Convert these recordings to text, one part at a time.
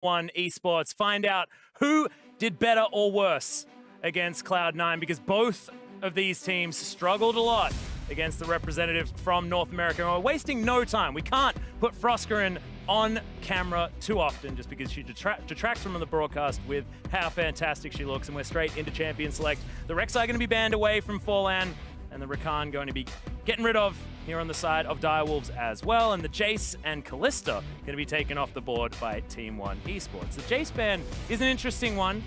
One Esports, find out who did better or worse against Cloud9, because both of these teams struggled a lot against the representative from North America. And we're wasting no time. We can't put Froskarin on camera too often just because she detracts from the broadcast with how fantastic she looks, and we're straight into Champion Select. The Rek'Sai going to be banned away from Forlan, and the Rakan going to be getting rid of here on the side of Direwolves as well, and the Jace and Kalista going to be taken off the board by Team One Esports. The Jace ban is an interesting one,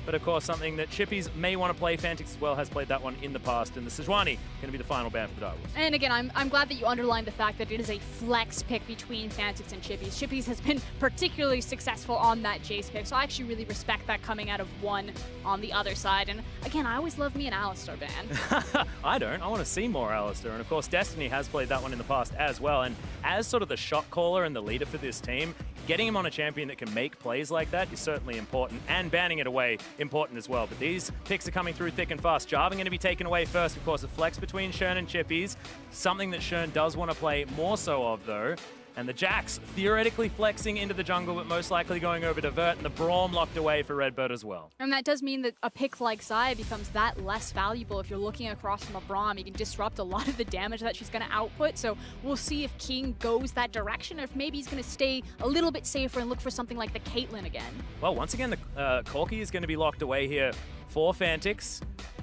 but of course something that Chippies may want to play. Fantix as well has played that one in the past, and the Sejuani going to be the final ban for the Direwolves. And again, I'm glad that you underlined the fact that it is a flex pick between Fantix and Chippies. Chippies has been particularly successful on that Jace pick, so I actually really respect that coming out of one on the other side. And again, I always love me an Alistar ban. I don't. I want to see more Alistar, and of course Destiny has played that one in the past as well. And as sort of the shot caller and the leader for this team, getting him on a champion that can make plays like that is certainly important, and banning it away important as well. But these picks are coming through thick and fast. Jarvan going to be taken away first, of course, a flex between Shern and Chippies, something that Shern does want to play more so of though. And the Jax theoretically flexing into the jungle, but most likely going over to Vert, and the Braum locked away for Redbird as well. And that does mean that a pick like Xayah becomes that less valuable if you're looking across from a Braum. You can disrupt a lot of the damage that she's going to output, so we'll see if King goes that direction, or if maybe he's going to stay a little bit safer and look for something like the Caitlyn again. Well, once again, the Corki is going to be locked away here for Fantix.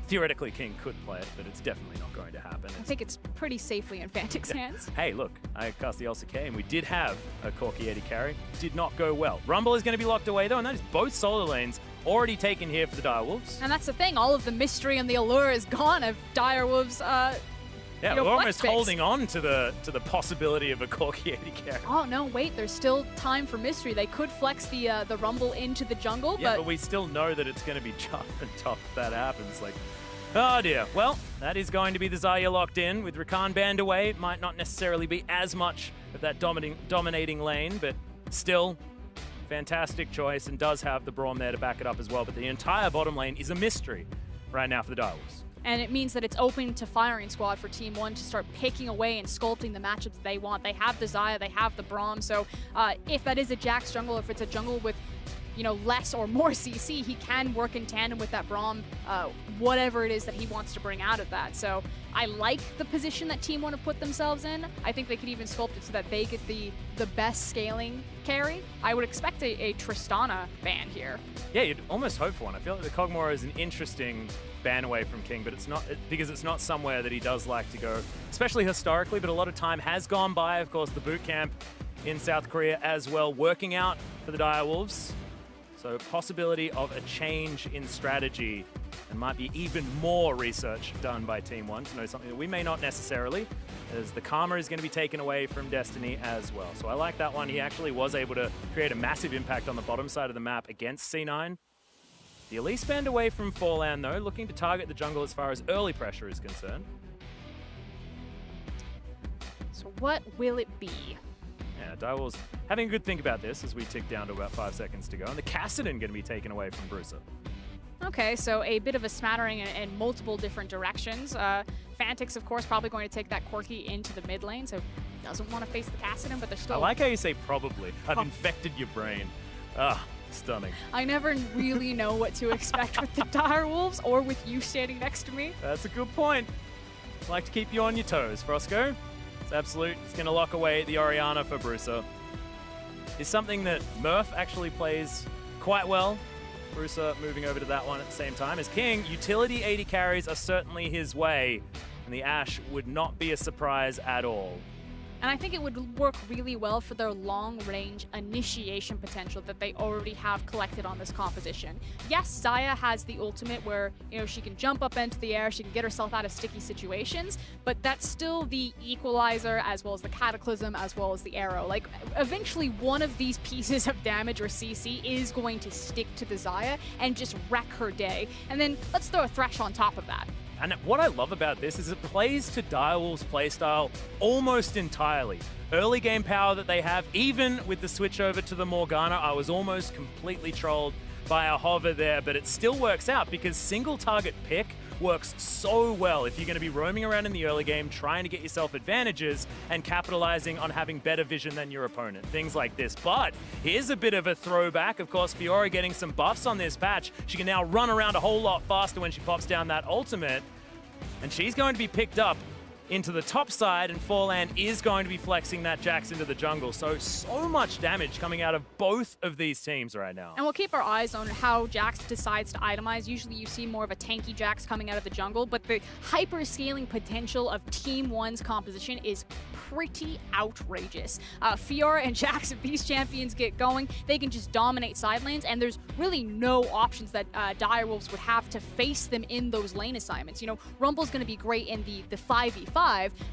Theoretically, King could play it, but it's definitely not going to happen. I think it's pretty safely in Fantix's hands. Hey, look, I cast the Elsa K, and we did have a Corki 80 carry. Did not go well. Rumble is going to be locked away, though, and that is both solo lanes already taken here for the Direwolves. And that's the thing, all of the mystery and the allure is gone of Direwolves. Yeah, we're almost holding on to the possibility of a Corki 80 carry. Oh no, wait, there's still time for mystery. They could flex the Rumble into the jungle, but we still know that it's going to be Chuff and tough if that happens. Like, oh dear. Well, that is going to be the Xayah locked in. With Rakan banned away, it might not necessarily be as much of that dominating lane, but still, fantastic choice, and does have the Braum there to back it up as well. But the entire bottom lane is a mystery right now for the Direwolves. And it means that it's open to firing squad for Team One to start picking away and sculpting the matchups that they want. They have the Xayah, they have the Braum, so if that is a Jax jungle, if it's a jungle with less or more CC, he can work in tandem with that Braum, whatever it is that he wants to bring out of that. So I like the position that Team One have put themselves in. I think they could even sculpt it so that they get the best scaling carry. I would expect a Tristana ban here. Yeah, you'd almost hope for one. I feel like the Kog'Maw is an interesting ban away from King, but it's not because it's not somewhere that he does like to go, especially historically, but a lot of time has gone by. Of course, the boot camp in South Korea as well, working out for the Direwolves. So possibility of a change in strategy, and might be even more research done by Team One to know something that we may not necessarily, as the Karma is going to be taken away from Destiny as well. So I like that one. He actually was able to create a massive impact on the bottom side of the map against C9. The Elise banned away from Forlan though, looking to target the jungle as far as early pressure is concerned. So what will it be? Yeah, Direwolves having a good think about this as we tick down to about 5 seconds to go. And the Kassadin going to be taken away from Bruiser. Okay, so a bit of a smattering in multiple different directions. Fantix, of course, probably going to take that Corki into the mid lane, so doesn't want to face the Kassadin, but they're still... I like how you say probably. I've infected your brain. Ah, stunning. I never really know what to expect with the Direwolves or with you standing next to me. That's a good point. Like to keep you on your toes, Frosco. It's absolute. It's going to lock away the Orianna for Bruiser. It's something that Murph actually plays quite well. Bruiser moving over to that one at the same time. As King, utility 80 carries are certainly his way, and the Ashe would not be a surprise at all. And I think it would work really well for their long-range initiation potential that they already have collected on this composition. Yes, Xayah has the ultimate where, she can jump up into the air, she can get herself out of sticky situations, but that's still the equalizer as well as the cataclysm as well as the arrow. Like, eventually one of these pieces of damage or CC is going to stick to the Xayah and just wreck her day. And then let's throw a Thresh on top of that. And what I love about this is it plays to Direwolves' playstyle almost entirely. Early game power that they have, even with the switch over to the Morgana, I was almost completely trolled by a hover there, but it still works out because single target pick works so well if you're going to be roaming around in the early game, trying to get yourself advantages and capitalizing on having better vision than your opponent. Things like this. But here's a bit of a throwback. Of course, Fiora getting some buffs on this patch. She can now run around a whole lot faster when she pops down that ultimate. And she's going to be picked up into the top side, and Forlan is going to be flexing that Jax into the jungle. So much damage coming out of both of these teams right now. And we'll keep our eyes on how Jax decides to itemize. Usually you see more of a tanky Jax coming out of the jungle, but the hyper-scaling potential of Team 1's composition is pretty outrageous. Fiora and Jax, if these champions get going, they can just dominate side lanes, and there's really no options that Direwolves would have to face them in those lane assignments. You know, Rumble's going to be great in the 5v5,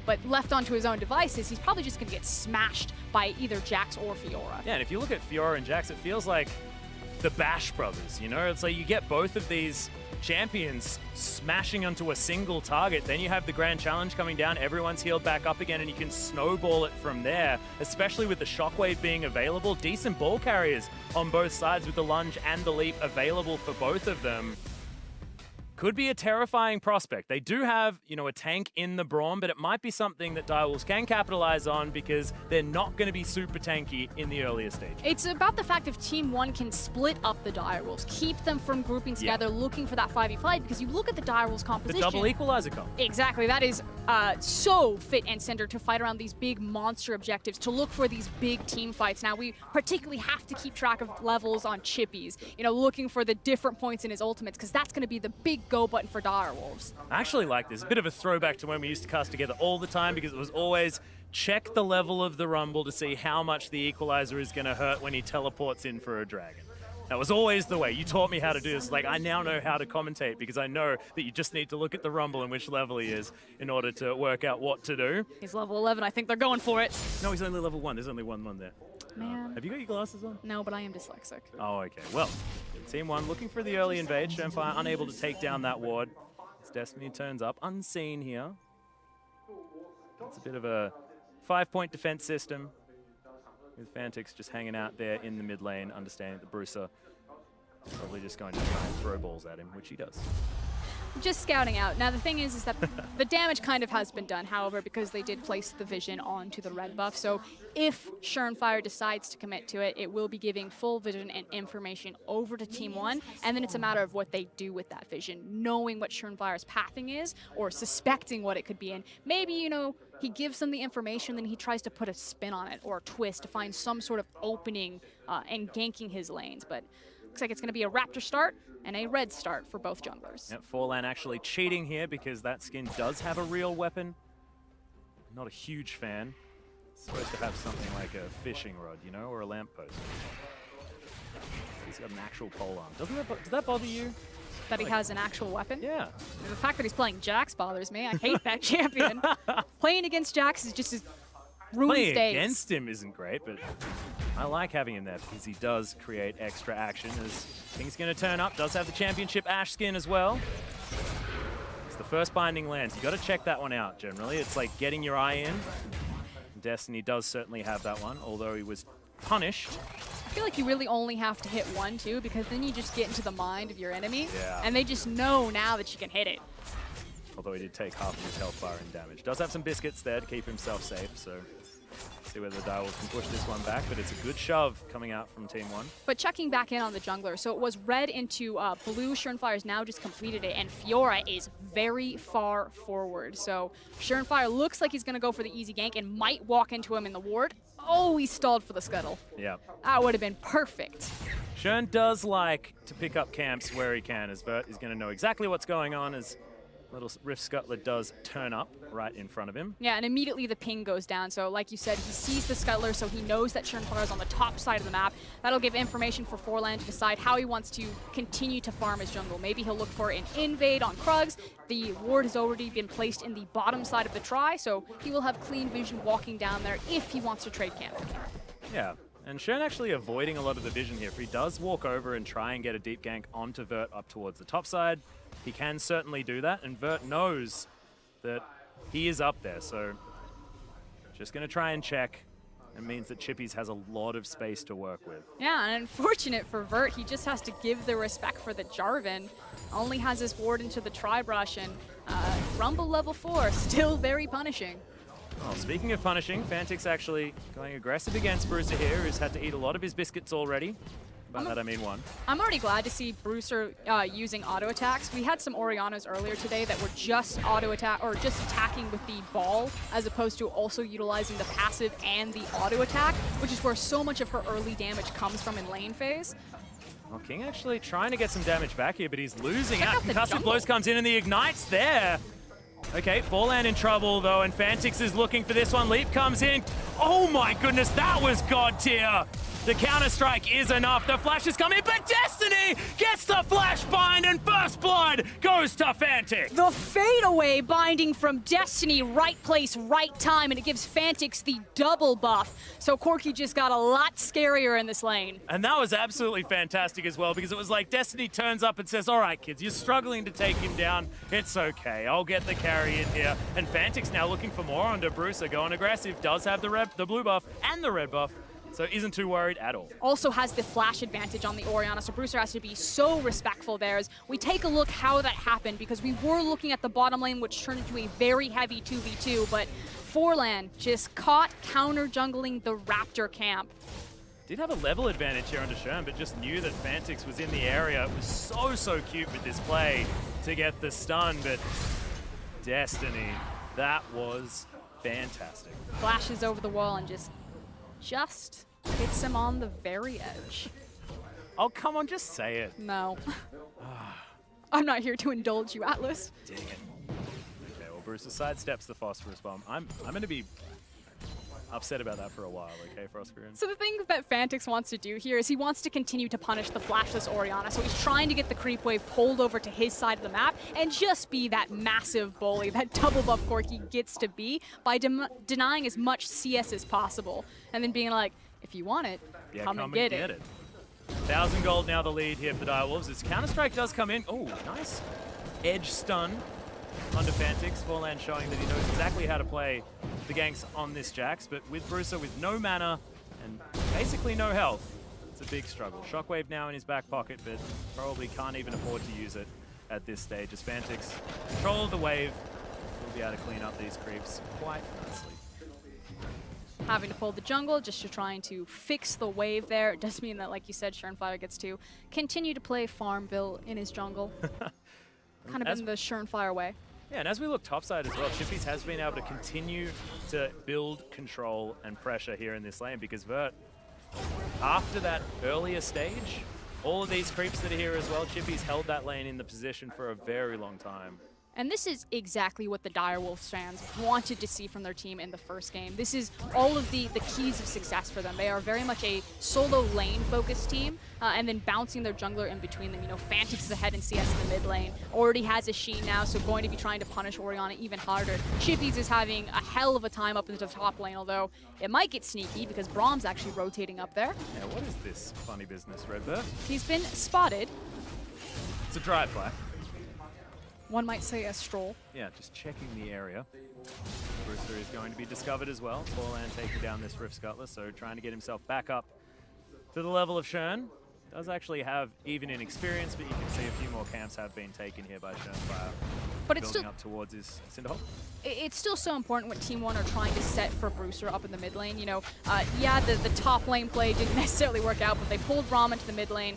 but left onto his own devices, he's probably just going to get smashed by either Jax or Fiora. Yeah, and if you look at Fiora and Jax, it feels like the Bash brothers, you know? It's like you get both of these champions smashing onto a single target, then you have the grand challenge coming down, everyone's healed back up again, and you can snowball it from there, especially with the shockwave being available. Decent ball carriers on both sides with the lunge and the leap available for both of them. Could be a terrifying prospect. They do have, you know, a tank in the Braum, but it might be something that Direwolves can capitalize on because they're not going to be super tanky in the earlier stage. It's about the fact if Team 1 can split up the Direwolves, keep them from grouping together, looking for that 5v5, because you look at the Direwolves composition. The double equalizer comp. Exactly. That is so fit and centered to fight around these big monster objectives, to look for these big team fights. Now, we particularly have to keep track of levels on Chippies, you know, looking for the different points in his ultimates, because that's going to be the big go button for Direwolves. I actually like this. A bit of a throwback to when we used to cast together all the time, because it was always check the level of the Rumble to see how much the equalizer is going to hurt when he teleports in for a dragon. That was always the way. You taught me how to do this. Like, I now know how to commentate because I know that you just need to look at the Rumble and which level he is in order to work out what to do. He's level 11. I think they're going for it. No, he's only level 1. There's only one there. Man. Have you got your glasses on? No, but I am dyslexic. Oh, okay. Well, Team 1 looking for the early invade. Shenfire unable to take down that ward. As Destiny turns up unseen here. It's a bit of a 5-point defense system, with Fantix just hanging out there in the mid lane, understanding that Bruiser is probably just going to try and throw balls at him, which he does. Just scouting out. Now, the thing is that the damage kind of has been done, however, because they did place the vision onto the red buff. So if Shenfire decides to commit to it, it will be giving full vision and information over to Team 1, and then it's a matter of what they do with that vision, knowing what Shenfire's pathing is, or suspecting what it could be. And maybe, you know, he gives them the information, then he tries to put a spin on it, or a twist to find some sort of opening and ganking his lanes. But looks like it's going to be a Raptor start and a red start for both junglers. Yep, Forlan actually cheating here because that skin does have a real weapon. Not a huge fan. It's supposed to have something like a fishing rod, you know, or a lamppost. He's got an actual pole arm. Does that bother you? That he has an actual weapon? Yeah. The fact that he's playing Jax bothers me. I hate that champion. Playing against Jax is just as ruins Playing days. against him isn't great, but I like having him there because he does create extra action. As King's going to turn up, does have the championship Ashe skin as well. It's the first binding lands. You got to check that one out generally. It's like getting your eye in. Destiny does certainly have that one, although he was punished. I feel like you really only have to hit one, too, because then you just get into the mind of your enemy, Yeah. and they just know now that you can hit it. Although he did take half of his health bar in damage. Does have some biscuits there to keep himself safe, so see whether the Direwolves can push this one back, but it's a good shove coming out from Team 1. But checking back in on the jungler, so it was red into blue. Shenfire's now just completed it, and Fiora is very far forward. So Shenfire looks like he's going to go for the easy gank and might walk into him in the ward. Oh, he stalled for the scuttle. Yeah. That would have been perfect. Shen does like to pick up camps where he can, as Vert is going to know exactly what's going on, as little Rift Scuttler does turn up right in front of him. Yeah, and immediately the ping goes down. So like you said, he sees the Scuttler, so he knows that Shenfire is on the top side of the map. That'll give information for Forlan to decide how he wants to continue to farm his jungle. Maybe he'll look for an invade on Krugs. The ward has already been placed in the bottom side of the try, so he will have clean vision walking down there if he wants to trade camp. Yeah, and Shen actually avoiding a lot of the vision here. If he does walk over and try and get a deep gank onto Vert up towards the top side, he can certainly do that, and Vert knows that he is up there, so just going to try and check. It means that Chippies has a lot of space to work with. Yeah, and unfortunate for Vert, he just has to give the respect for the Jarvan. Only has his ward into the Tri-Brush, and Rumble level 4, still very punishing. Oh, speaking of punishing, Fantix actually going aggressive against Bruiser here, who's had to eat a lot of his biscuits already. By that I mean one. I'm already glad to see Bruiser using auto attacks. We had some Oriannas earlier today that were just auto attack or just attacking with the ball, as opposed to also utilizing the passive and the auto attack, which is where so much of her early damage comes from in lane phase. Well, King actually trying to get some damage back here, but he's losing Check out. out the Concussive jungle. Blows comes in and the Ignite's there. Okay, Forlan in trouble though, and Fantix is looking for this one. Leap comes in. Oh my goodness, that was God tier. The counter-strike is enough. The flash is coming, but Destiny gets the flash bind, and first blood goes to Fantix. The fadeaway binding from Destiny, right place, right time, and it gives Fantix the double buff. So Corki just got a lot scarier in this lane. And that was absolutely fantastic as well, because it was like Destiny turns up and says, all right, kids, you're struggling to take him down. It's okay. I'll get the carry in here. And Fantix now looking for more under Bruiser, going aggressive, does have the blue buff and the red buff. So isn't too worried at all. Also has the flash advantage on the Orianna, so Bruiser has to be so respectful there. As we take a look how that happened, because we were looking at the bottom lane, which turned into a very heavy 2v2, but Forlan just caught counter-jungling the Raptor camp. Did have a level advantage here under Sherm, but just knew that Fantix was in the area. It was so cute with this play to get the stun, but Destiny, that was fantastic. Flashes over the wall and just hits him on the very edge. Oh, come on, just say it. No. I'm not here to indulge you, Atlas. Dang it. Okay, well, Bruiser sidesteps the Phosphorus Bomb. I'm going to be upset about that for a while, okay, Frostgreen? So the thing that Fantix wants to do here is he wants to continue to punish the flashless Orianna, so he's trying to get the creep wave pulled over to his side of the map and just be that massive bully that double buff Corki gets to be by denying as much CS as possible, and then being like, if you want it, come and get it. 1,000 gold now the lead here for the Direwolves. As Counter-Strike does come in. Oh, nice edge stun under Fantix. Forlan showing that he knows exactly how to play the ganks on this Jax, but with Bruiser with no mana and basically no health, it's a big struggle. Shockwave now in his back pocket, but probably can't even afford to use it at this stage. As Fantix control of the wave, will be able to clean up these creeps quite nicely. Having to pull the jungle just to trying to fix the wave there. It does mean that, like you said, Schernfire gets to continue to play Farmville in his jungle. Kind of in the Schernfire way. Yeah, and as we look topside as well, Chippies has been able to continue to build control and pressure here in this lane, because Vert, after that earlier stage, all of these creeps that are here as well, Chippies held that lane in the position for a very long time. And this is exactly what the Direwolves fans wanted to see from their team in the first game. This is all of the keys of success for them. They are very much a solo lane-focused team, and then bouncing their jungler in between them. You know, Fantix is ahead in CS in the mid lane, already has a Sheen now, so going to be trying to punish Orianna even harder. Chippies is having a hell of a time up into the top lane, although it might get sneaky because Brahm's actually rotating up there. Yeah, what is this funny business, Redbird? He's been spotted. It's a dry flag. One might say a stroll. Yeah, just checking the area. Bruiser is going to be discovered as well. Forlan taking down this Rift Scuttler, so trying to get himself back up to the level of Shern. Does actually have even in experience, but you can see a few more camps have been taken here by Schernfire. But it's building still up towards his Cinderhawk. It's still so important when Team 1 are trying to set for Bruiser up in the mid lane. You know, yeah, the top lane play didn't necessarily work out, but they pulled Braum into the mid lane.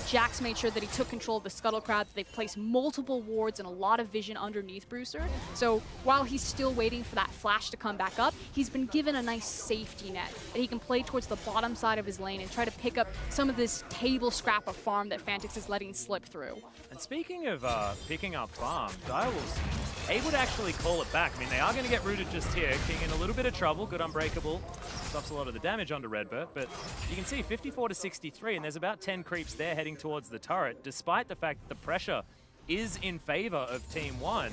Jax made sure that he took control of the Scuttle Crab. They've placed multiple wards and a lot of vision underneath Bruiser. So while he's still waiting for that flash to come back up, he's been given a nice safety net that he can play towards the bottom side of his lane and try to pick up some of this table scrap of farm that Fantix is letting slip through. And speaking of picking up farm, Direwolves able to actually call it back. I mean, they are going to get rooted just here. King in a little bit of trouble. Good Unbreakable. Stops a lot of the damage onto Redbird, but you can see 54 to 63, and there's about 10 creeps there heading towards the turret. Despite the fact that the pressure is in favor of Team 1,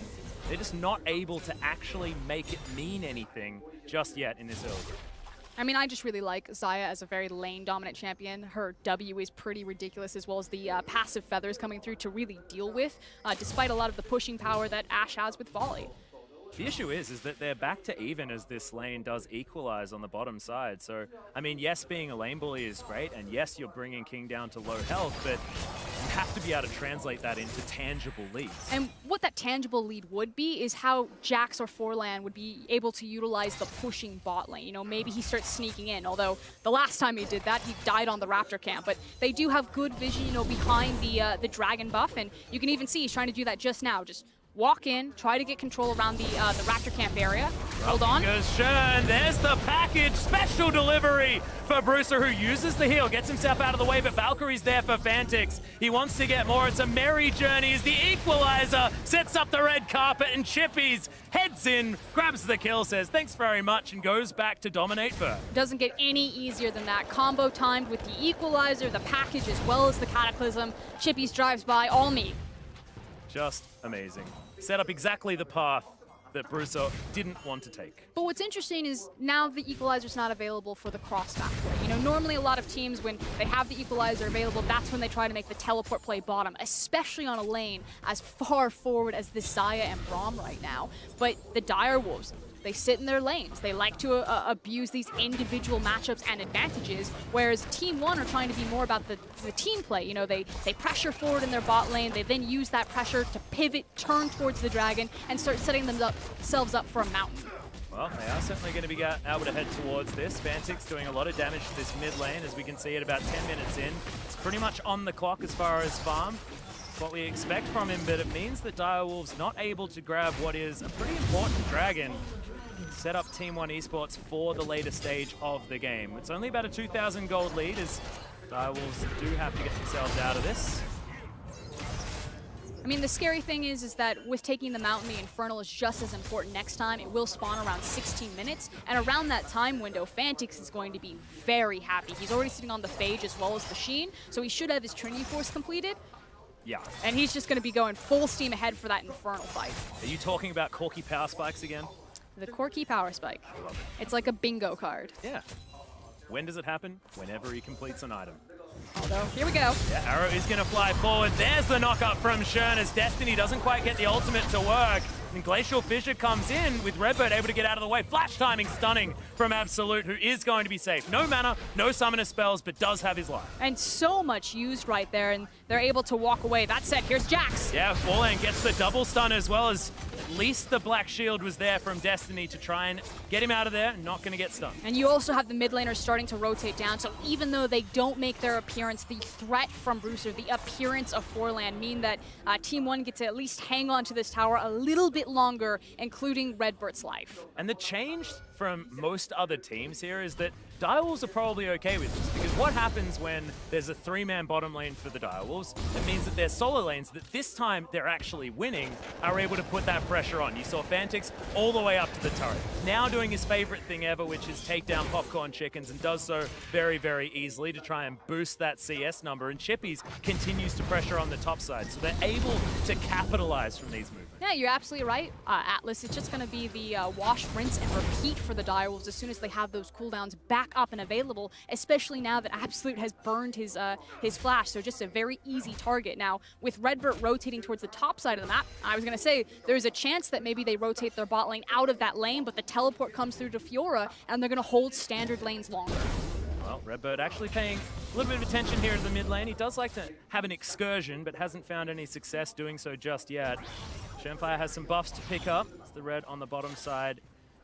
they're just not able to actually make it mean anything just yet in this early game. I mean, I just really like Xayah as a very lane-dominant champion. Her W is pretty ridiculous, as well as the passive feathers coming through to really deal with, despite a lot of the pushing power that Ashe has with Volley. The issue is that they're back to even as this lane does equalize on the bottom side. So, I mean, yes, being a lane bully is great, and yes, you're bringing King down to low health, but you have to be able to translate that into tangible leads. And what that tangible lead would be is how Jax or Forlan would be able to utilize the pushing bot lane. You know, maybe he starts sneaking in, although the last time he did that, he died on the Raptor camp. But they do have good vision, you know, behind the Dragon buff, and you can even see he's trying to do that just now. Just walk in, try to get control around the Raptor camp area. Hold on. Goes Shern. There's the package. Special delivery for Bruiser, who uses the heal, gets himself out of the way, but Valkyrie's there for Fantix. He wants to get more. It's a merry journey as the equalizer sets up the red carpet, and Chippies heads in, grabs the kill, says thanks very much, and goes back to dominate Ver. Doesn't get any easier than that. Combo timed with the equalizer, the package, as well as the Cataclysm. Chippies drives by, all me. Just amazing. Set up exactly the path that Bruiser didn't want to take. But what's interesting is now the equalizer's not available for the cross-back play. You know, normally a lot of teams, when they have the equalizer available, that's when they try to make the teleport play bottom, especially on a lane as far forward as this Xayah and Braum right now. But the Direwolves, they sit in their lanes. They like to abuse these individual matchups and advantages, whereas Team One are trying to be more about the team play. You know, they pressure forward in their bot lane. They then use that pressure to pivot, turn towards the Dragon, and start setting themselves up for a mountain. Well, they are certainly going to be able to head towards this. Fantix doing a lot of damage to this mid lane, as we can see at about 10 minutes in. It's pretty much on the clock as far as farm. What we expect from him, but it means that Direwolves not able to grab what is a pretty important Dragon. Set up Team One Esports for the later stage of the game. It's only about a 2,000 gold lead, as Direwolves do have to get themselves out of this. I mean, the scary thing is that with taking the mountain, the Infernal is just as important next time. It will spawn around 16 minutes, and around that time window, Fantix is going to be very happy. He's already sitting on the Phage as well as the Sheen, so he should have his Trinity Force completed. Yeah. And he's just going to be going full steam ahead for that Infernal fight. Are you talking about Corki Power Spikes again? The Corki Power Spike. It's like a bingo card. Yeah. When does it happen? Whenever he completes an item. Although, here we go. Yeah, Arrow is going to fly forward. There's the knock-up from Shern as Destiny doesn't quite get the ultimate to work. And Glacial Fissure comes in with Redbird able to get out of the way. Flash timing stunning from Absolute, who is going to be safe. No mana, no summoner spells, but does have his life. And so much used right there, and they're able to walk away. That said, here's Jax. Yeah, Forlan gets the double stun, as well as at least the Black Shield was there from Destiny to try and get him out of there. Not going to get stunned. And you also have the mid laners starting to rotate down, so even though they don't make their appearance, the threat from Bruiser, the appearance of Forlan mean that Team One gets to at least hang on to this tower a little bit longer, including Redbird's life. And the change from most other teams here is that Direwolves are probably okay with this, because what happens when there's a 3-man bottom lane for the Direwolves? It means that their solo lanes, that this time they're actually winning, are able to put that pressure on. You saw Fantix all the way up to the turret, now doing his favorite thing ever, which is take down Popcorn Chickens, and does so very, very easily to try and boost that CS number. And Chippies continues to pressure on the top side, so they're able to capitalize from these moves. Yeah, you're absolutely right, Atlas. It's just going to be the wash, rinse, and repeat for the Direwolves as soon as they have those cooldowns back up and available, especially now that Absolute has burned his flash, so just a very easy target. Now, with Redbird rotating towards the top side of the map, I was going to say, there's a chance that maybe they rotate their bot lane out of that lane, but the teleport comes through to Fiora, and they're going to hold standard lanes longer. Well, Redbird actually paying a little bit of attention here in the mid lane. He does like to have an excursion, but hasn't found any success doing so just yet. Shenfire has some buffs to pick up. It's the red on the bottom side.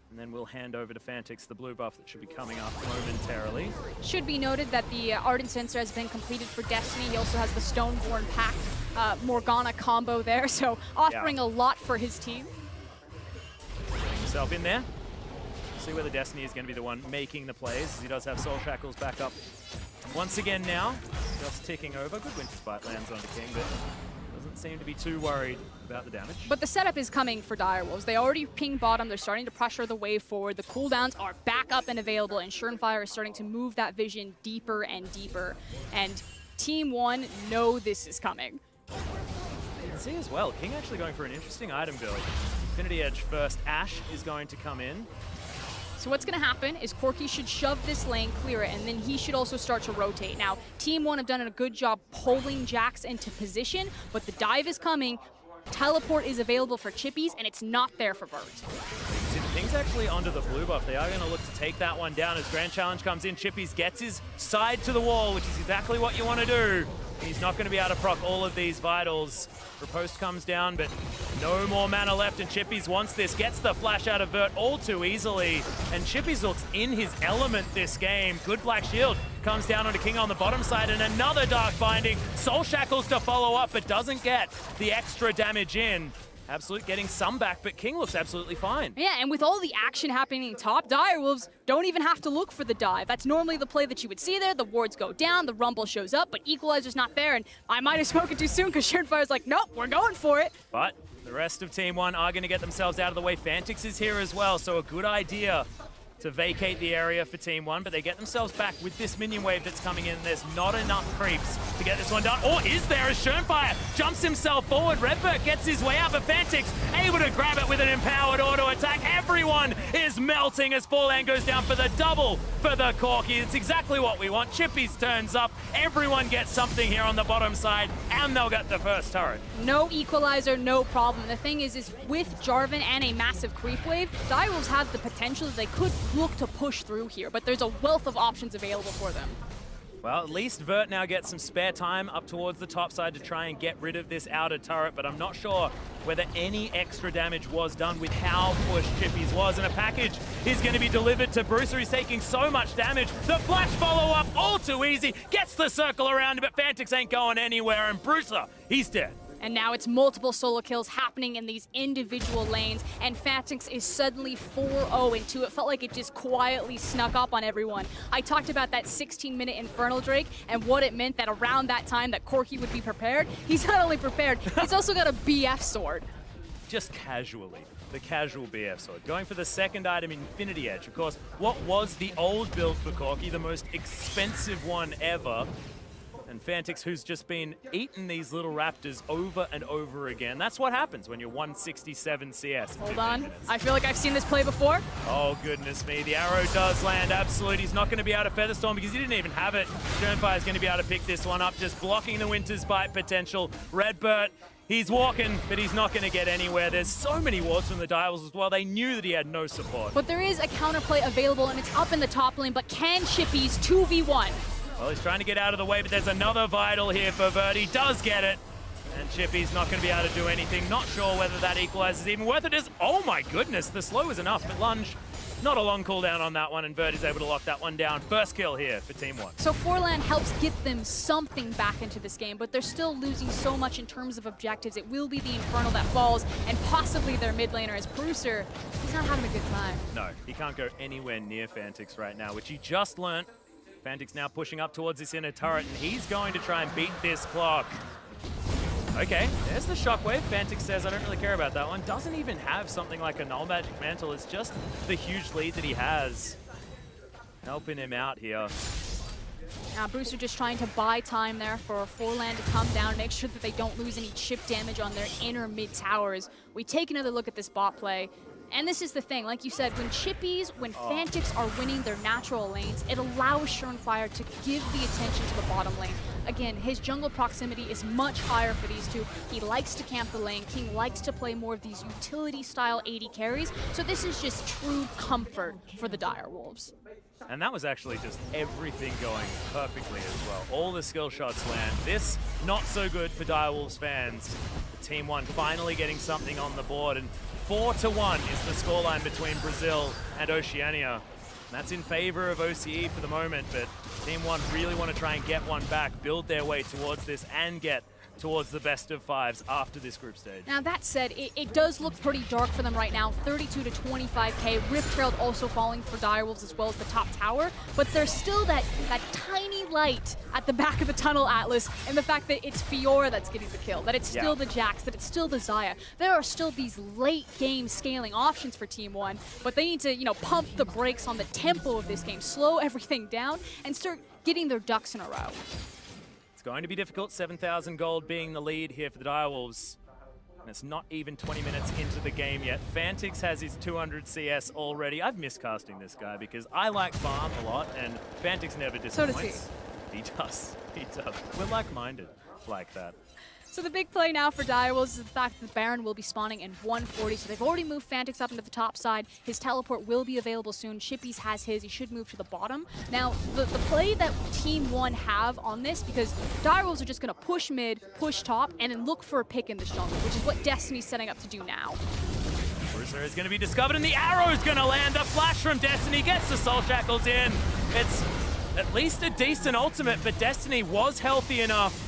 And then we'll hand over to Fantix, the blue buff that should be coming up momentarily. Should be noted that the Ardent Sensor has been completed for Destiny. He also has the Stoneborn Pact Morgana combo there, so offering a lot for his team. Getting himself in there. See whether Destiny is going to be the one making the plays, as he does have Soul Shackles back up once again now. Just ticking over. Good Winter Spite lands onto King, but doesn't seem to be too worried about the damage. But the setup is coming for Direwolves. They already pinged bottom. They're starting to pressure the wave forward. The cooldowns are back up and available, and Shenfire is starting to move that vision deeper and deeper. And Team One know this is coming. You can see as well, King actually going for an interesting item build. Infinity Edge first. Ashe is going to come in. So what's going to happen is Corki should shove this lane, clear it, and then he should also start to rotate. Now, Team One have done a good job pulling Jax into position, but the dive is coming. Teleport is available for Chippies, and it's not there for Vert. Things actually onto the blue buff. They are going to look to take that one down as Grand Challenge comes in. Chippies gets his side to the wall, which is exactly what you want to do. He's not going to be able to proc all of these vitals. Riposte comes down, but no more mana left, and Chippies wants this. Gets the flash out of Vert all too easily, and Chippies looks in his element this game. Good Black Shield comes down onto King on the bottom side, and another Dark Binding. Soul Shackles to follow up, but doesn't get the extra damage in. Absolute getting some back, but King looks absolutely fine. Yeah, and with all the action happening top, Direwolves don't even have to look for the dive. That's normally the play that you would see there. The wards go down, the rumble shows up, but Equalizer's not there, and I might have spoken too soon because Surefire's like, nope, we're going for it. But the rest of Team 1 are going to get themselves out of the way. Fantix is here as well, so a good idea to vacate the area for Team 1, but they get themselves back with this minion wave that's coming in. There's not enough creeps to get this one done. Or is there, as Surefier jumps himself forward. Redbird gets his way out, but Fantix able to grab it with an empowered auto attack. Everyone is melting as Forlan goes down for the double for the Corki. It's exactly what we want. Chippies turns up. Everyone gets something here on the bottom side, and they'll get the first turret. No Equalizer, no problem. The thing is with Jarvan and a massive creep wave, Direwolves have the potential that they could look to push through here, but there's a wealth of options available for them. Well, at least Vert now gets some spare time up towards the top side to try and get rid of this outer turret, but I'm not sure whether any extra damage was done with how pushed Chippies was. And a package is going to be delivered to Bruiser. He's taking so much damage. The flash follow-up, all too easy. Gets the circle around him, but Fantix ain't going anywhere, and Bruiser, he's dead. And now it's multiple solo kills happening in these individual lanes, and Fantix is suddenly 4-0-2. It felt like it just quietly snuck up on everyone. I talked about that 16-minute Infernal Drake and what it meant that around that time that Corki would be prepared. He's not only prepared, he's also got a BF sword. Just casually, the casual BF sword. Going for the second item, Infinity Edge. Of course, what was the old build for Corki, the most expensive one ever. And Fantix, who's just been eating these little raptors over and over again. That's what happens when you're 167 CS. Hold on. I feel like I've seen this play before. Oh, goodness me. The arrow does land. Absolute. He's not going to be able to Featherstorm because he didn't even have it. Surefire's going to be able to pick this one up, just blocking the Winter's Bite potential. Redbird, he's walking, but he's not going to get anywhere. There's so many wards from the Direwolves as well. They knew that he had no support. But there is a counterplay available, and it's up in the top lane, but can Chippies 2v1? Well, he's trying to get out of the way, but there's another Vital here for Vert. He does get it. And Chippy's not going to be able to do anything. Not sure whether that equalizer is even worth it. Oh my goodness, the slow is enough. But Lunge, not a long cooldown on that one, and Vert is able to lock that one down. First kill here for Team 1. So Forlan helps get them something back into this game, but they're still losing so much in terms of objectives. It will be the Infernal that falls, and possibly their mid laner as Bruiser. He's not having a good time. No, he can't go anywhere near Fantix right now, which he just learnt. Fantix now pushing up towards this inner turret, and he's going to try and beat this clock. Okay, there's the Shockwave. Fantix says, I don't really care about that one. Doesn't even have something like a Null Magic Mantle. It's just the huge lead that he has helping him out here. Now Bruiser just trying to buy time there for Forlan to come down, make sure that they don't lose any chip damage on their inner mid towers. We take another look at this bot play. And this is the thing, like you said, when Chippies, when Fantix are winning their natural lanes, it allows Surefier to give the attention to the bottom lane. Again, his jungle proximity is much higher for these two. He likes to camp the lane. King likes to play more of these utility-style AD carries. So this is just true comfort for the Direwolves. And that was actually just everything going perfectly as well. All the skill shots land. This, not so good for Direwolves fans. Team 1 finally getting something on the board, and 4-1 is the scoreline between Brazil and Oceania. And that's in favor of OCE for the moment, but Team 1 really want to try and get one back, build their way towards this, and get towards the best of fives after this group stage. Now that said, it does look pretty dark for them right now. 32 to 25k. Rift Herald also falling for Direwolves as well as the top tower, but there's still that tiny light at the back of the tunnel, Atlas, and the fact that it's Fiora that's getting the kill, that it's still the Jax, that it's still the Xayah. There are still these late game scaling options for Team 1, but they need to, pump the brakes on the tempo of this game, slow everything down, and start getting their ducks in a row. It's going to be difficult, 7,000 gold being the lead here for the Direwolves. And it's not even 20 minutes into the game yet. Fantix has his 200 CS already. I've missed casting this guy because I like farm a lot, and Fantix never disappoints. So does he. He does. He does. We're like-minded like that. So the big play now for Direwolves is the fact that the Baron will be spawning in 140, so they've already moved Fantix up into the top side. His teleport will be available soon. Chippies has his. He should move to the bottom. Now, the play that Team 1 have on this, because Direwolves are just going to push mid, push top, and then look for a pick in this jungle, which is what Destiny's setting up to do now. Bruiser is going to be discovered, and the arrow is going to land. A flash from Destiny gets the Soul Shackles in. It's at least a decent ultimate, but Destiny was healthy enough.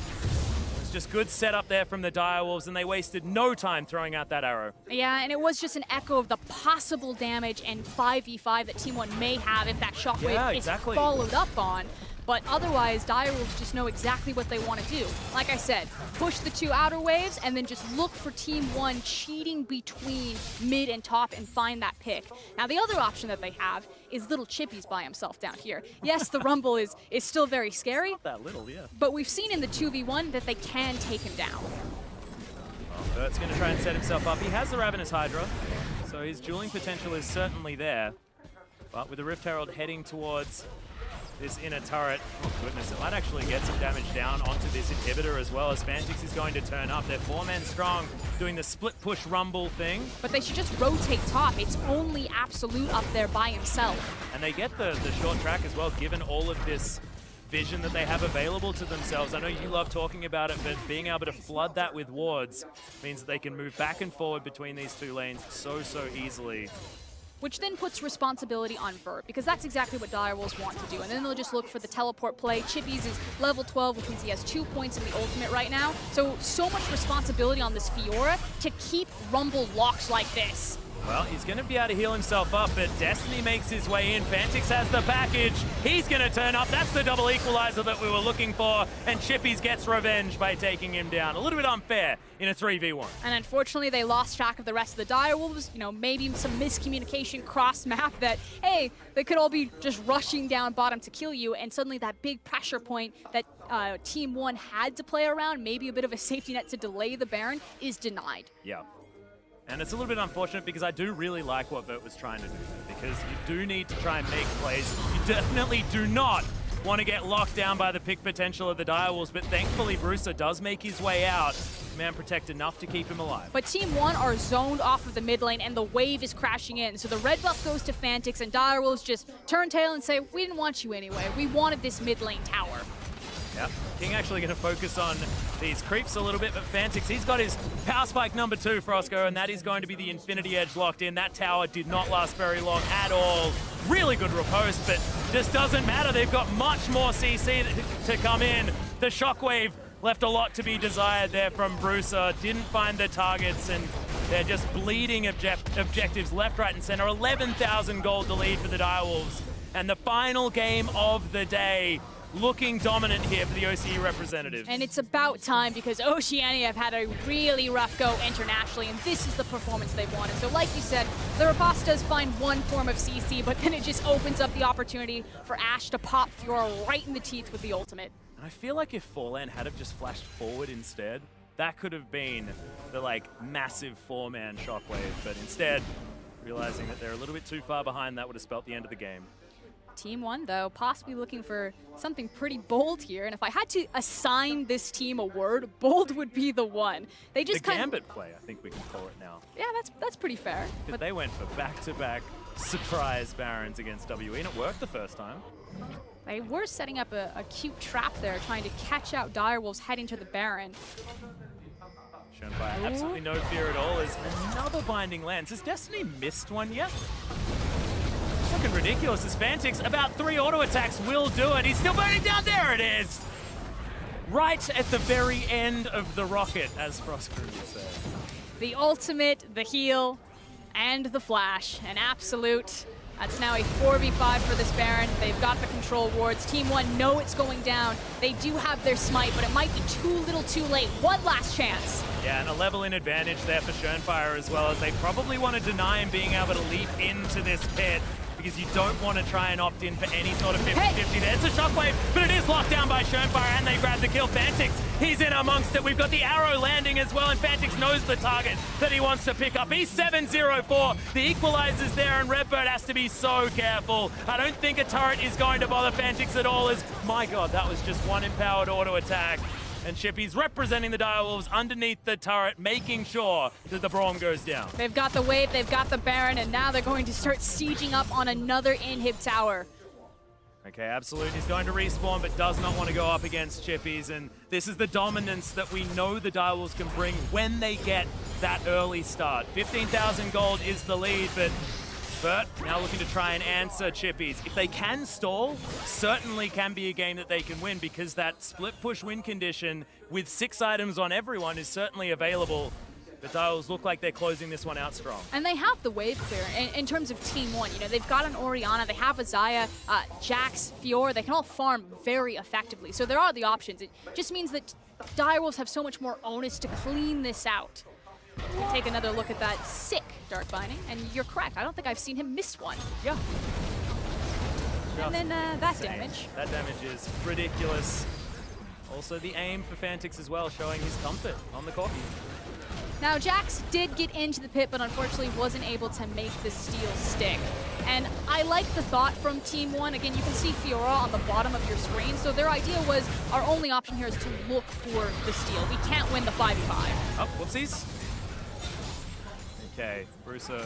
Just good setup there from the Direwolves, and they wasted no time throwing out that arrow. Yeah, and it was just an echo of the possible damage and 5v5 that Team 1 may have if that shockwave is followed up on. But otherwise, Direwolves just know exactly what they want to do. Like I said, push the 2 outer waves and then just look for Team 1 cheating between mid and top and find that pick. Now, the other option that they have is little Chippies by himself down here. Yes, the Rumble is still very scary. Not that little, yeah. But we've seen in the 2v1 that they can take him down. Well, Bert's going to try and set himself up. He has the Ravenous Hydra, so his dueling potential is certainly there. But with the Rift Herald heading towards this inner turret, oh goodness, it might actually get some damage down onto this inhibitor as well, as Fantix is going to turn up. They're 4-man strong, doing the split push rumble thing. But they should just rotate top. It's only Absolute up there by himself. And they get the short track as well, given all of this vision that they have available to themselves. I know you love talking about it, but being able to flood that with wards means that they can move back and forward between these 2 lanes so easily. Which then puts responsibility on Vert, because that's exactly what Direwolves want to do. And then they'll just look for the teleport play. Chippies is level 12, which means he has 2 points in the ultimate right now. So much responsibility on this Fiora to keep Rumble locked like this. Well, he's going to be able to heal himself up, but Destiny makes his way in. Fantix has the package. He's going to turn up. That's the double equalizer that we were looking for, and Chippies gets revenge by taking him down. A little bit unfair in a 3v1. And unfortunately, they lost track of the rest of the Direwolves. You know, maybe some miscommunication cross-map that, hey, they could all be just rushing down bottom to kill you, and suddenly that big pressure point that Team 1 had to play around, maybe a bit of a safety net to delay the Baron, is denied. Yeah. And it's a little bit unfortunate because I do really like what Vert was trying to do, because you do need to try and make plays. You definitely do not want to get locked down by the pick potential of the Direwolves, but thankfully Bruiser does make his way out. Man protect enough to keep him alive. But Team 1 are zoned off of the mid lane, and the wave is crashing in. So the red buff goes to Fantix, and Direwolves just turn tail and say, we didn't want you anyway. We wanted this mid lane tower. Yep. King actually going to focus on these creeps a little bit, but Fantix, he's got his power spike number 2, Frosco, and that is going to be the Infinity Edge locked in. That tower did not last very long at all. Really good riposte, but just doesn't matter. They've got much more CC to come in. The Shockwave left a lot to be desired there from Bruiser. Didn't find the targets, and they're just bleeding objectives left, right, and center. 11,000 gold to lead for the Direwolves. And the final game of the day, looking dominant here for the OCE representatives. And it's about time, because Oceania have had a really rough go internationally, and this is the performance they've wanted. So like you said, the Rapace does find one form of CC, but then it just opens up the opportunity for Ashe to pop Fiora right in the teeth with the ultimate. And I feel like if Forlan had have just flashed forward instead, that could have been the massive 4-man Shockwave, but instead, realizing that they're a little bit too far behind, that would have spelt the end of the game. Team 1, though, possibly looking for something pretty bold here. And if I had to assign this team a word, bold would be the one. They just the Gambit play, I think we can call it now. Yeah, that's pretty fair. But they went for back-to-back surprise Barons against WE, and it worked the first time. They were setting up a cute trap there, trying to catch out Direwolves heading to the Baron. Shernfire, absolutely no fear at all, as another binding lands. Has Destiny missed one yet? Looking ridiculous as Fantix, about 3 auto attacks will do it. He's still burning down. There it is. Right at the very end of the rocket, as Frostcrew would say. The ultimate, the heal, and the flash. An absolute. That's now a 4v5 for this Baron. They've got the control wards. Team 1 know it's going down. They do have their smite, but it might be too little too late. One last chance. Yeah, and a level in advantage there for Shernfire as well, as they probably want to deny him being able to leap into this pit, because you don't want to try and opt in for any sort of 50-50. There's a Shockwave, but it is locked down by Shernfire, and they grab the kill. Fantix, he's in amongst it. We've got the arrow landing as well, and Fantix knows the target that he wants to pick up. He's 7-0-4. The equalizer's there, and Redbird has to be so careful. I don't think a turret is going to bother Fantix at all, as, my god, that was just one empowered auto attack. And Chippy's representing the Direwolves underneath the turret, making sure that the Braum goes down. They've got the Wave, they've got the Baron, and now they're going to start sieging up on another inhib tower. Okay, Absolute is going to respawn, but does not want to go up against Chippies, and this is the dominance that we know the Direwolves can bring when they get that early start. 15,000 gold is the lead, but Bert now looking to try and answer Chippies. If they can stall, certainly can be a game that they can win, because that split push win condition with 6 items on everyone is certainly available. The Direwolves look like they're closing this one out strong. And they have the wave clear in terms of Team 1. You know, they've got an Orianna, they have a Xayah, Jax, Fiora. They can all farm very effectively. So there are the options. It just means that Direwolves have so much more onus to clean this out. We'll take another look at that sick Dark Binding, and you're correct. I don't think I've seen him miss one. Yeah. And then that damage. That damage is ridiculous. Also the aim for Fantix as well, showing his comfort on the Corki. Now, Jax did get into the pit, but unfortunately wasn't able to make the steal stick. And I like the thought from Team 1. Again, you can see Fiora on the bottom of your screen. So their idea was, our only option here is to look for the steal. We can't win the 5v5. Oh, whoopsies. Okay, Bruiser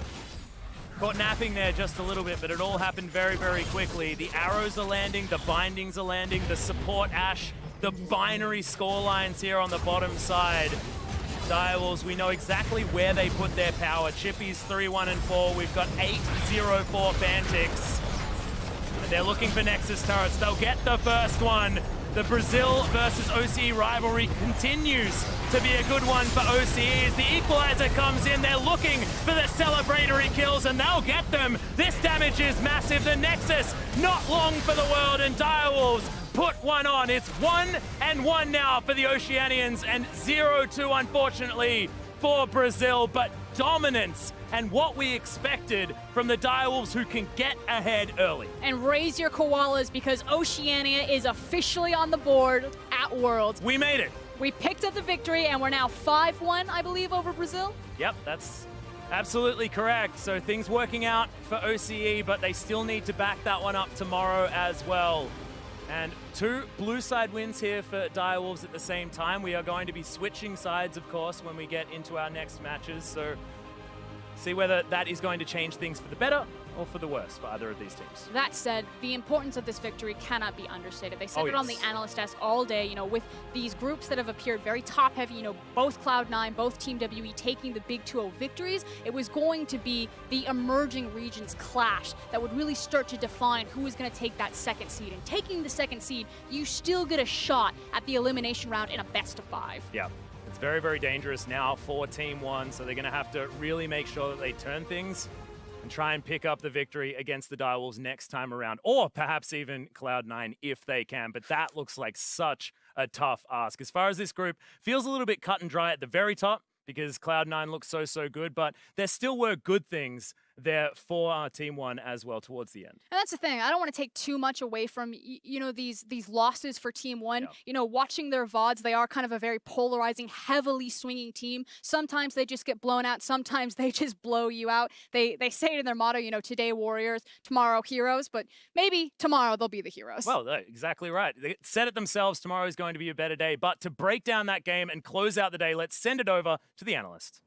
caught napping there just a little bit, but it all happened very, very quickly. The arrows are landing, the bindings are landing, the support Ashe, the binary score lines here on the bottom side. Direwolves, we know exactly where they put their power. Chippies 3-1 and 4. We've got 8-0 for Fantix. And they're looking for Nexus turrets. They'll get the first one. The Brazil versus OCE rivalry continues to be a good one for OCE as the equalizer comes in. They're looking for the celebratory kills, and they'll get them. This damage is massive. The Nexus, not long for the world, and Direwolves put one on. It's 1-1 now for the Oceanians, and 0-2, unfortunately, for Brazil, but dominance and what we expected from the Direwolves, who can get ahead early. And raise your koalas, because Oceania is officially on the board at Worlds. We made it. We picked up the victory, and we're now 5-1, I believe, over Brazil. Yep, that's absolutely correct. So things working out for OCE, but they still need to back that one up tomorrow as well. And 2 blue side wins here for Direwolves at the same time. We are going to be switching sides, of course, when we get into our next matches. So see whether that is going to change things for the better or for the worse for either of these teams. That said, the importance of this victory cannot be understated. They said it on the yes. analyst desk all day, you know, with these groups that have appeared very top-heavy, you know, both Cloud9, both Team WE taking the big 2-0 victories. It was going to be the emerging regions clash that would really start to define who is going to take that second seed. And taking the second seed, you still get a shot at the elimination round in a best-of-5. Yeah. It's very, very dangerous now for Team 1, so they're going to have to really make sure that they turn things and try and pick up the victory against the Direwolves next time around, or perhaps even Cloud9 if they can. But that looks like such a tough ask. As far as this group, feels a little bit cut and dry at the very top, because Cloud9 looks so good, but there still were good things there for Team 1 as well towards the end. And that's the thing. I don't want to take too much away from, you know, these losses for Team 1. Yeah. You know, watching their VODs, they are kind of a very polarizing, heavily swinging team. Sometimes they just get blown out. Sometimes they just blow you out. They say it in their motto, you know, today warriors, tomorrow heroes, but maybe tomorrow they'll be the heroes. Well, exactly right. They said it themselves, tomorrow is going to be a better day. But to break down that game and close out the day, let's send it over to the analyst.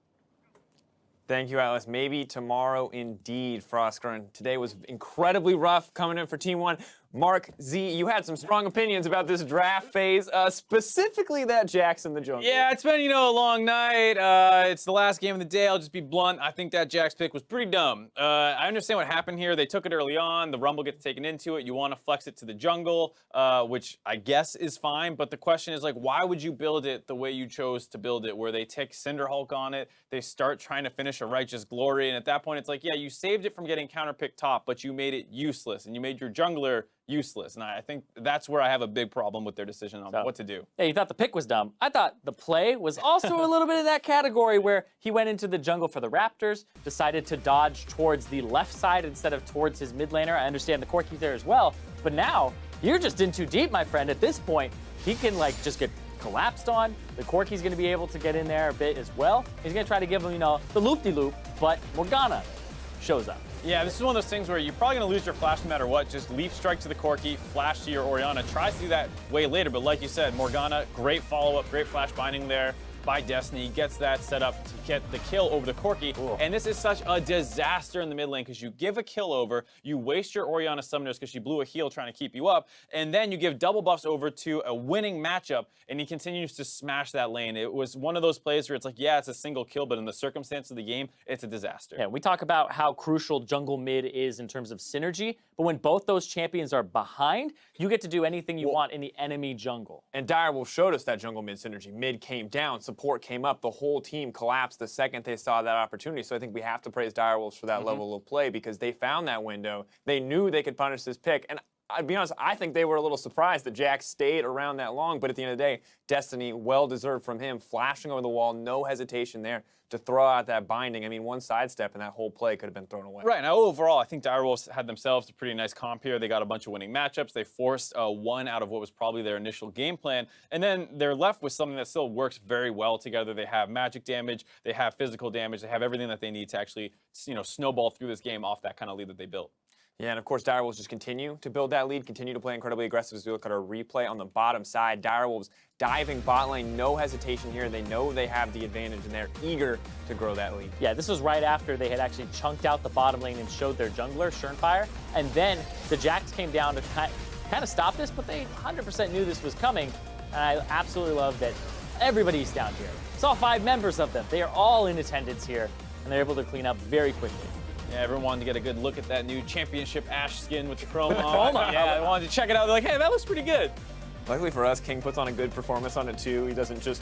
Thank you, Atlas. Maybe tomorrow indeed, Frostgren. Today was incredibly rough coming in for Team 1. Mark Z, you had some strong opinions about this draft phase, specifically that Jax in the jungle. Yeah, it's been, you know, a long night. It's the last game of the day. I'll just be blunt. I think that Jax pick was pretty dumb. I understand what happened here. They took it early on. The Rumble gets taken into it. You want to flex it to the jungle, which I guess is fine. But the question is, like, why would you build it the way you chose to build it, where they take Cinderhulk on it, they start trying to finish a Righteous Glory, and at that point, it's like, yeah, you saved it from getting counterpicked top, but you made it useless, and you made your jungler useless. And I think that's where I have a big problem with their decision on what to do. Yeah, you thought the pick was dumb. I thought the play was also a little bit of that category where he went into the jungle for the Raptors, decided to dodge towards the left side instead of towards his mid laner. I understand the Corki there as well, but now you're just in too deep, my friend. At this point, he can like just get collapsed on. The Corki's going to be able to get in there a bit as well. He's going to try to give him, you know, the loop-de-loop, but Morgana. shows up. Yeah, this is one of those things where you're probably going to lose your flash no matter what. Just leap strike to the Corki, flash to your Orianna. Tries to do that way later, but like you said, Morgana, great follow-up, great flash binding there by Destiny. Gets that set up to get the kill over the Corki. Ooh. And this is such a disaster in the mid lane because you give a kill over, you waste your Orianna summoners because she blew a heal trying to keep you up, and then you give double buffs over to a winning matchup, and he continues to smash that lane. It was one of those plays where it's like, yeah, it's a single kill, but in the circumstance of the game, it's a disaster. Yeah, we talk about how crucial jungle mid is in terms of synergy, but when both those champions are behind, you get to do anything you want in the enemy jungle. And Direwolf showed us that jungle mid synergy. Mid came down, support came up, the whole team collapsed the second they saw that opportunity. So I think we have to praise Direwolves for that level of play because they found that window. They knew they could punish this pick. And I'd be honest, I think they were a little surprised that Jax stayed around that long, but at the end of the day, Destiny, well-deserved from him, flashing over the wall, no hesitation there to throw out that binding. I mean, one sidestep and that whole play could have been thrown away. Right, now overall, I think Direwolves had themselves a pretty nice comp here. They got a bunch of winning matchups. They forced one out of what was probably their initial game plan, and then they're left with something that still works very well together. They have magic damage, they have physical damage, they have everything that they need to actually, snowball through this game off that kind of lead that they built. Yeah, and of course, Direwolves just continue to build that lead, continue to play incredibly aggressive as we look at our replay on the bottom side. Direwolves diving bot lane, no hesitation here. They know they have the advantage, and they're eager to grow that lead. Yeah, this was right after they had actually chunked out the bottom lane and showed their jungler, Schernfire, and then the Jax came down to kind of stop this, but they 100% knew this was coming, and I absolutely love that everybody's down here. Saw 5 members of them. They are all in attendance here, and they're able to clean up very quickly. Yeah, everyone wanted to get a good look at that new championship Ashe skin with the chroma on. Yeah, I wanted to check it out. They're like, hey, that looks pretty good. Luckily for us, King puts on a good performance on it too. He doesn't just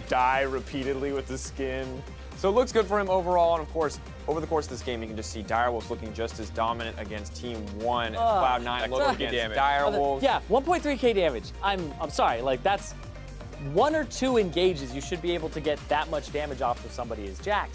die repeatedly with the skin. So it looks good for him overall, and of course, over the course of this game, you can just see Direwolves looking just as dominant against Team 1 as Cloud9 looked against damage. Direwolves. Yeah, 1.3k damage. I'm sorry, like that's 1 or 2 engages. You should be able to get that much damage off of somebody as Jax.